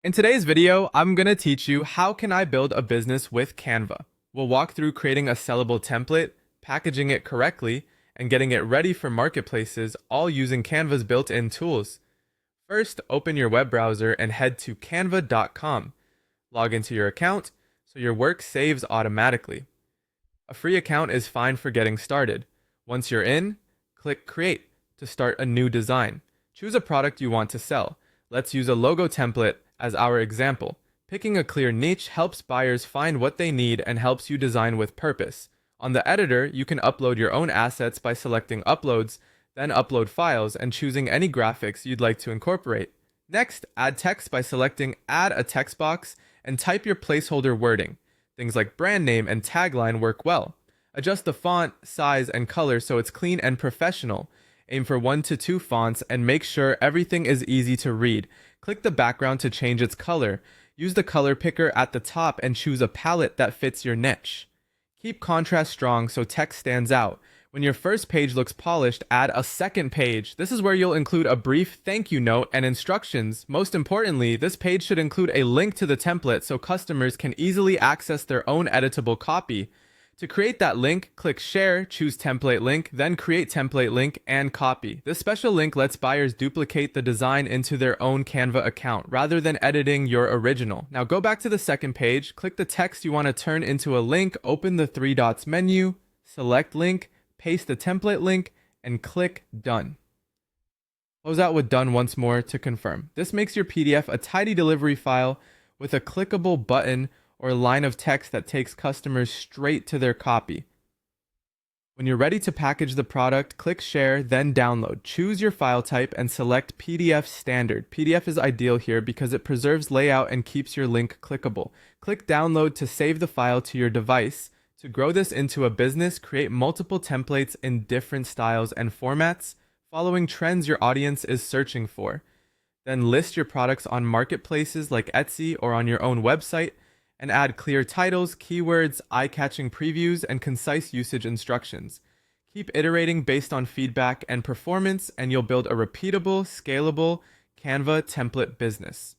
In today's video, I'm going to teach you how can I build a business with Canva. We'll walk through creating a sellable template, packaging it correctly, and getting it ready for marketplaces, all using Canva's built-in tools. First, open your web browser and head to canva.com. Log into your account so your work saves automatically. A free account is fine for getting started. Once you're in, click Create to start a new design. Choose a product you want to sell. Let's use a logo template as our example. Picking a clear niche helps buyers find what they need and helps you design with purpose. On the editor, you can upload your own assets by selecting Uploads, then Upload Files and choosing any graphics you'd like to incorporate. Next, add text by selecting Add a text box and type your placeholder wording. Things like brand name and tagline work well. Adjust the font, size, and color so it's clean and professional. Aim for 1 to 2 fonts and make sure everything is easy to read. Click the background to change its color. Use the color picker at the top and choose a palette that fits your niche. Keep contrast strong so text stands out. When your first page looks polished, add a second page. This is where you'll include a brief thank you note and instructions. Most importantly, this page should include a link to the template so customers can easily access their own editable copy. To create that link, click Share, choose Template Link, then Create Template Link, and copy. This special link lets buyers duplicate the design into their own Canva account, rather than editing your original. Now go back to the second page, click the text you want to turn into a link, open the 3 dots menu, select Link, paste the template link, and click Done. Close out with Done once more to confirm. This makes your PDF a tidy delivery file with a clickable button or line of text that takes customers straight to their copy. When you're ready to package the product, click Share, then Download. Choose your file type and select PDF Standard. PDF is ideal here because it preserves layout and keeps your link clickable. Click Download to save the file to your device. To grow this into a business, create multiple templates in different styles and formats, following trends your audience is searching for. Then list your products on marketplaces like Etsy or on your own website, and add clear titles, keywords, eye-catching previews, and concise usage instructions. Keep iterating based on feedback and performance, and you'll build a repeatable, scalable Canva template business.